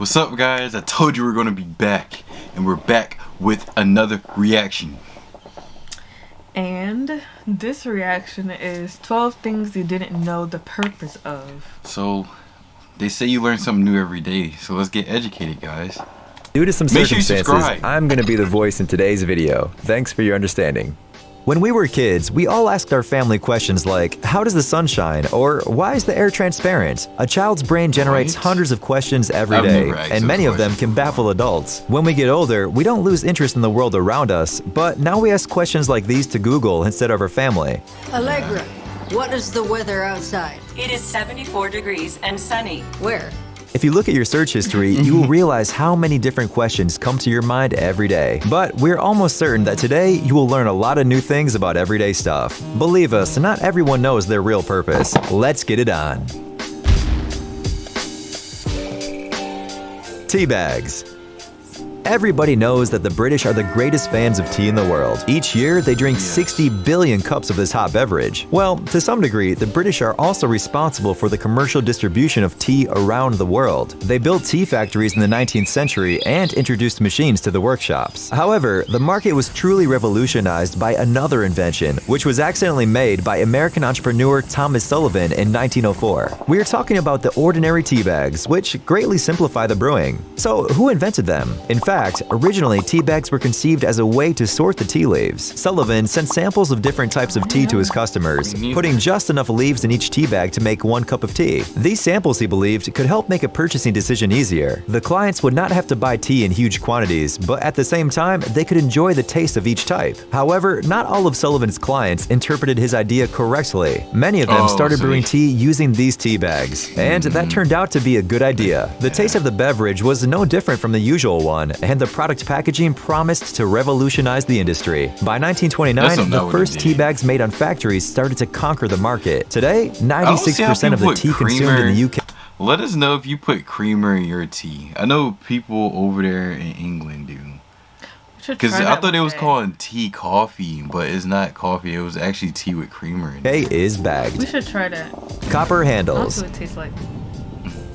What's up, guys? I told you we're gonna be back, and we're back with another reaction. And this reaction is 12 things you didn't know the purpose of. So, they say you learn something new every day, so let's get educated, guys. Due to some Make sure you circumstances, subscribe. I'm going to be the voice in today's video. Thanks for your understanding. When we were kids, we all asked our family questions like, how does the sun shine? Or why is the air transparent? A child's brain generates hundreds of questions every day, and many of them can baffle adults. When we get older, we don't lose interest in the world around us, but now we ask questions like these to Google instead of our family. Allegra, what is the weather outside? It is 74 degrees and sunny. Where? If you look at your search history, you will realize how many different questions come to your mind every day. But we're almost certain that today you will learn a lot of new things about everyday stuff. Believe us, not everyone knows their real purpose. Let's get it on. Tea bags. Everybody knows that the British are the greatest fans of tea in the world. Each year, they drink 60 billion cups of this hot beverage. Well, to some degree, the British are also responsible for the commercial distribution of tea around the world. They built tea factories in the 19th century and introduced machines to the workshops. However, the market was truly revolutionized by another invention, which was accidentally made by American entrepreneur Thomas Sullivan in 1904. We are talking about the ordinary tea bags, which greatly simplify the brewing. So, who invented them? In fact, originally tea bags were conceived as a way to sort the tea leaves. Sullivan sent samples of different types of tea to his customers, putting just enough leaves in each tea bag to make 1 cup of tea. These samples, he believed, could help make a purchasing decision easier. The clients would not have to buy tea in huge quantities, but at the same time, they could enjoy the taste of each type. However, not all of Sullivan's clients interpreted his idea correctly. Many of them started brewing tea using these tea bags, and that turned out to be a good idea. The taste of the beverage was no different from the usual one, and the product packaging promised to revolutionize the industry. By 1929, the first tea bags made on factories started to conquer the market. Today, 96% of the tea consumed in the UK. Let us know if you put creamer in your tea. I know people over there in England do. Because I thought it was called tea coffee, but it's not coffee. It was actually tea with creamer in it. Is bagged. We should try that. Copper handles. That's what it tastes like.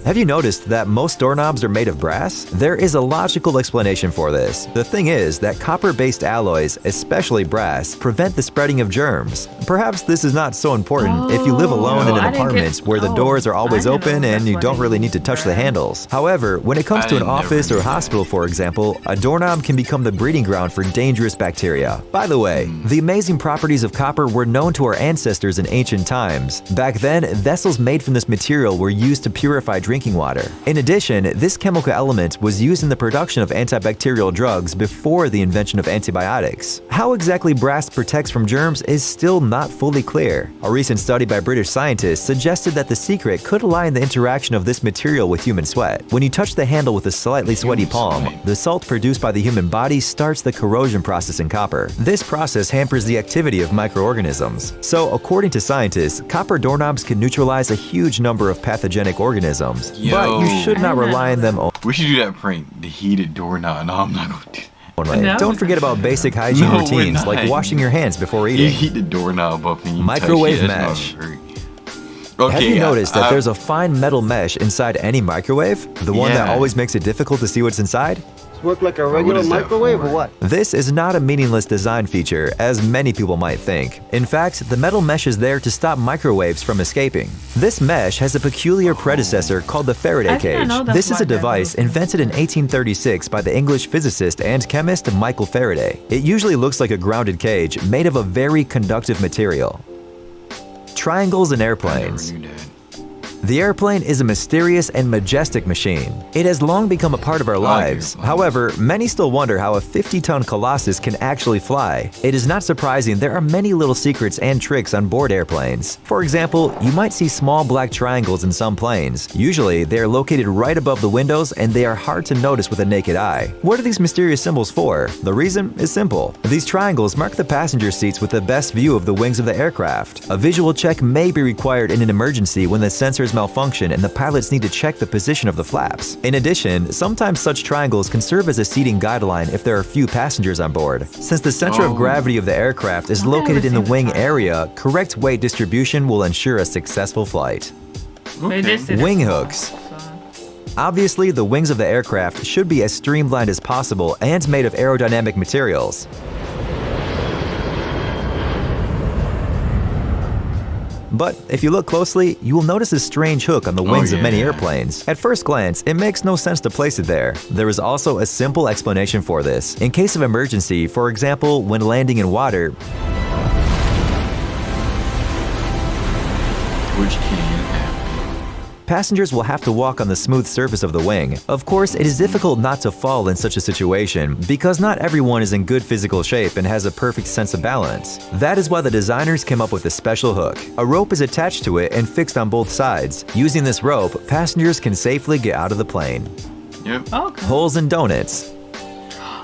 Have you noticed that most doorknobs are made of brass? There is a logical explanation for this. The thing is that copper-based alloys, especially brass, prevent the spreading of germs. Perhaps this is not so important if you live alone in an apartment where the doors are always open and you don't really need to touch the handles. However, when it comes to an office or hospital, for example, a doorknob can become the breeding ground for dangerous bacteria. By the way, the amazing properties of copper were known to our ancestors in ancient times. Back then, vessels made from this material were used to purify drinking water. In addition, this chemical element was used in the production of antibacterial drugs before the invention of antibiotics. How exactly brass protects from germs is still not fully clear. A recent study by British scientists suggested that the secret could lie in the interaction of this material with human sweat. When you touch the handle with a slightly sweaty palm, the salt produced by the human body starts the corrosion process in copper. This process hampers the activity of microorganisms. So, according to scientists, copper doorknobs can neutralize a huge number of pathogenic organisms. But you should not rely on them only. We should do that prank. The heated doorknob. No, I'm not going to do that. Don't forget about basic hygiene routines like washing your hands before eating. You heat the doorknob up and you microwave touch it. Mesh. Have you noticed that there's a fine metal mesh inside any microwave? The one that always makes it difficult to see what's inside? Work like a regular microwave or what? This is not a meaningless design feature, as many people might think. In fact, the metal mesh is there to stop microwaves from escaping. This mesh has a peculiar predecessor called the Faraday cage. This is a device invented in 1836 by the English physicist and chemist Michael Faraday. It usually looks like a grounded cage made of a very conductive material. Triangles and airplanes. The airplane is a mysterious and majestic machine. It has long become a part of our lives. However, many still wonder how a 50-ton Colossus can actually fly. It is not surprising there are many little secrets and tricks on board airplanes. For example, you might see small black triangles in some planes. Usually, they are located right above the windows and they are hard to notice with a naked eye. What are these mysterious symbols for? The reason is simple. These triangles mark the passenger seats with the best view of the wings of the aircraft. A visual check may be required in an emergency when the sensors malfunction and the pilots need to check the position of the flaps. In addition, sometimes such triangles can serve as a seating guideline if there are few passengers on board. Since the center of gravity of the aircraft is located in the wing area, correct weight distribution will ensure a successful flight. Wing hooks. Obviously, the wings of the aircraft should be as streamlined as possible and made of aerodynamic materials. But if you look closely, you will notice a strange hook on the wings of many airplanes. At first glance, it makes no sense to place it there. There is also a simple explanation for this. In case of emergency, for example, when landing in water, which can happen, passengers will have to walk on the smooth surface of the wing. Of course, it is difficult not to fall in such a situation because not everyone is in good physical shape and has a perfect sense of balance. That is why the designers came up with a special hook. A rope is attached to it and fixed on both sides. Using this rope, passengers can safely get out of the plane. Yep. Okay. Holes in donuts.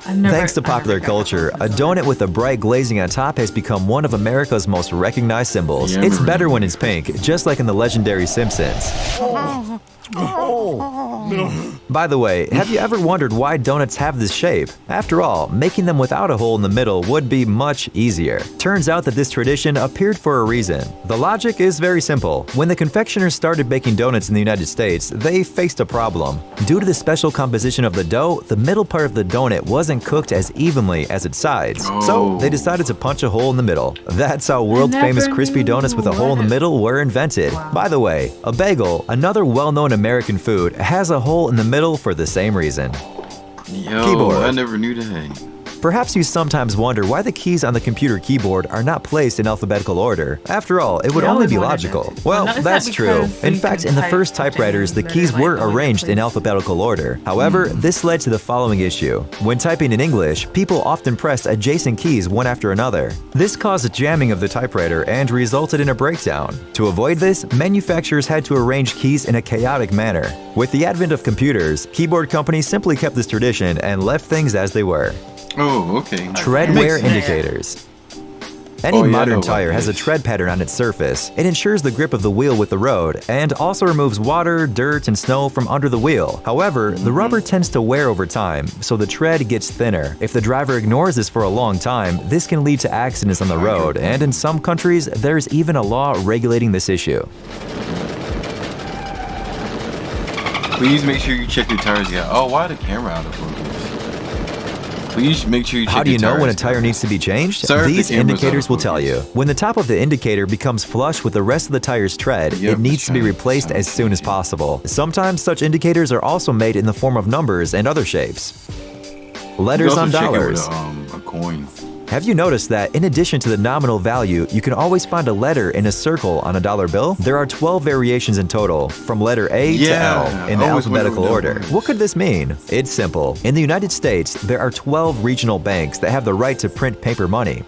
Thanks to popular culture, a donut with a bright glazing on top has become one of America's most recognized symbols. It's better when it's pink, just like in the legendary Simpsons. By the way, have you ever wondered why donuts have this shape? After all, making them without a hole in the middle would be much easier. Turns out that this tradition appeared for a reason. The logic is very simple. When the confectioners started baking donuts in the United States, they faced a problem. Due to the special composition of the dough, the middle part of the donut wasn't cooked as evenly as its sides. So they decided to punch a hole in the middle. That's how world-famous crispy donuts with a hole in the middle were invented. By the way, a bagel, another well-known American food, has a hole in the middle for the same reason. Yo, Keyboard. I never knew that. Perhaps you sometimes wonder why the keys on the computer keyboard are not placed in alphabetical order. After all, it would only be logical. Well, that's true. In fact, in the first typewriters, the keys were arranged in alphabetical order. However, this led to the following issue. When typing in English, people often pressed adjacent keys one after another. This caused jamming of the typewriter and resulted in a breakdown. To avoid this, manufacturers had to arrange keys in a chaotic manner. With the advent of computers, keyboard companies simply kept this tradition and left things as they were. Oh, okay. Tread wear indicators. Any modern tire has a tread pattern on its surface. It ensures the grip of the wheel with the road and also removes water, dirt, and snow from under the wheel. However, the rubber tends to wear over time, so the tread gets thinner. If the driver ignores this for a long time, this can lead to accidents on the road, and in some countries, there's even a law regulating this issue. Please make sure you check your tires again. Oh, why the camera out of focus? Please make sure you check. How do you know when a tire needs to be changed? These indicators will tell you. When the top of the indicator becomes flush with the rest of the tire's tread, it needs to be replaced as soon as possible. Sometimes such indicators are also made in the form of numbers and other shapes. Letters on dollars. A coin. Have you noticed that in addition to the nominal value, you can always find a letter in a circle on a dollar bill? There are 12 variations in total, from letter A to L in the alphabetical order. What could this mean? It's simple. In the United States, there are 12 regional banks that have the right to print paper money.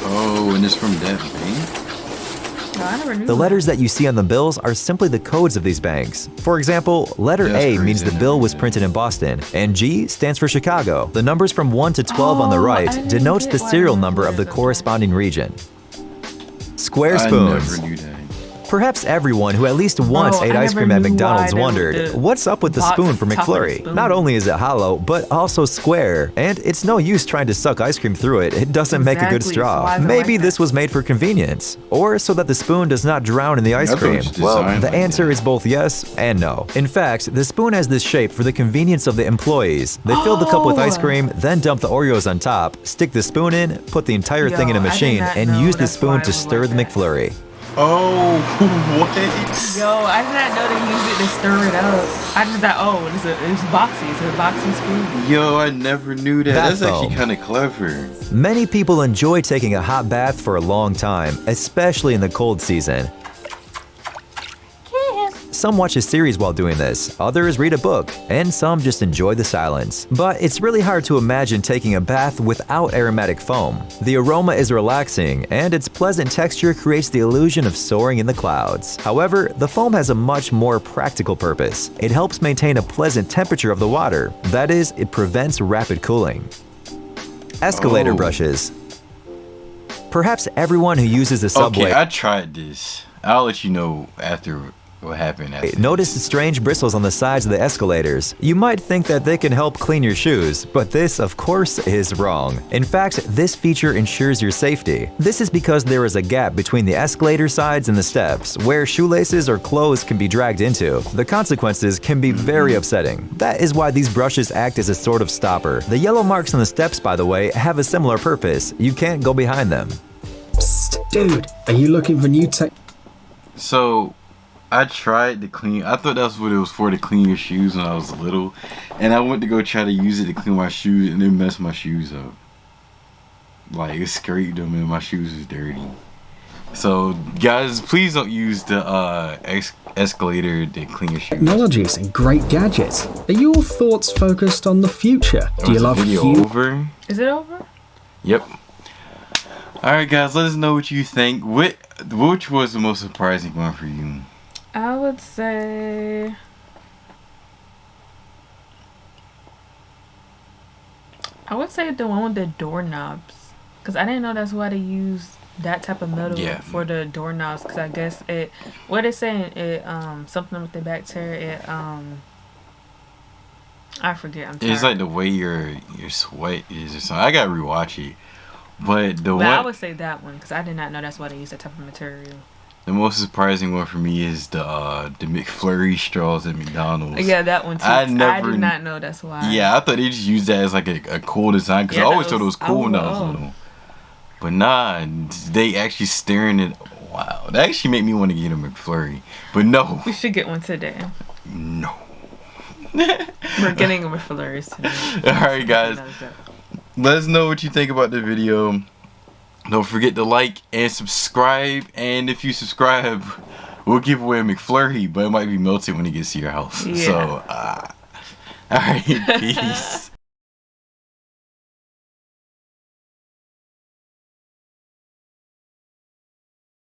Oh, and it's from that bank? No, I never knew The letters that you see on the bills are simply the codes of these banks. For example, letter A means the bill was printed in Boston, and G stands for Chicago. The numbers from 1 to 12 on the right denotes the serial number of the corresponding region. Square spoons. I never knew that. Perhaps everyone who at least once ate ice cream at McDonald's wondered, what's up with the spoon for McFlurry? Not only is it hollow, but also square, and it's no use trying to suck ice cream through it. It doesn't make a good straw. Maybe this was made for convenience, or so that the spoon does not drown in the ice cream. Well, the answer is both yes and no. In fact, the spoon has this shape for the convenience of the employees. They fill the cup with ice cream, then dump the Oreos on top, stick the spoon in, put the entire thing in a machine, and use the spoon to stir the McFlurry. Oh, what? Yo, I did not know they use it to stir it up. I just thought, it's boxy. It's a boxy spoon. Yo, I never knew that. That's actually kind of clever. Many people enjoy taking a hot bath for a long time, especially in the cold season. Some watch a series while doing this, others read a book, and some just enjoy the silence. But it's really hard to imagine taking a bath without aromatic foam. The aroma is relaxing, and its pleasant texture creates the illusion of soaring in the clouds. However, the foam has a much more practical purpose. It helps maintain a pleasant temperature of the water. That is, it prevents rapid cooling. Escalator brushes. Perhaps everyone who uses the subway... Okay, I tried this. I'll let you know after What happened? Notice the strange bristles on the sides of the escalators. You might think that they can help clean your shoes, but this, of course, is wrong. In fact, this feature ensures your safety. This is because there is a gap between the escalator sides and the steps, where shoelaces or clothes can be dragged into. The consequences can be very upsetting. That is why these brushes act as a sort of stopper. The yellow marks on the steps, by the way, have a similar purpose. You can't go behind them. Psst, dude, are you looking for new tech? So, I tried to clean. I thought that's what it was for, to clean your shoes when I was little, and I went to go try to use it to clean my shoes, and it messed my shoes up. Like, it scraped them, and my shoes was dirty. So, guys, please don't use the escalator to clean your shoes. Technologies and great gadgets. Are your thoughts focused on the future? Do you love over? Is it over? Yep. All right, guys, let us know what you think. Which was the most surprising one for you? I would say the one with the doorknobs, because I didn't know that's why they use that type of metal for the doorknobs. Because I guess what it's saying, something with the bacteria. I forget. I'm tired. It's like the way your sweat is or something. I gotta rewatch it. But I would say that one, because I did not know that's why they use that type of material. The most surprising one for me is the McFlurry straws at McDonald's. Yeah, that one too. I did not know that's why. Yeah, I thought they just used that as like a cool design, because I always thought it was cool when I was little. But nah, they actually staring at. Wow, that actually made me want to get a McFlurry. But no. We should get one today. No. We're getting a McFlurry today. Alright, guys. Let us know what you think about the video. Don't forget to like and subscribe. And if you subscribe, we'll give away a McFlurry, but it might be melted when it gets to your house. Yeah. So, alright, peace.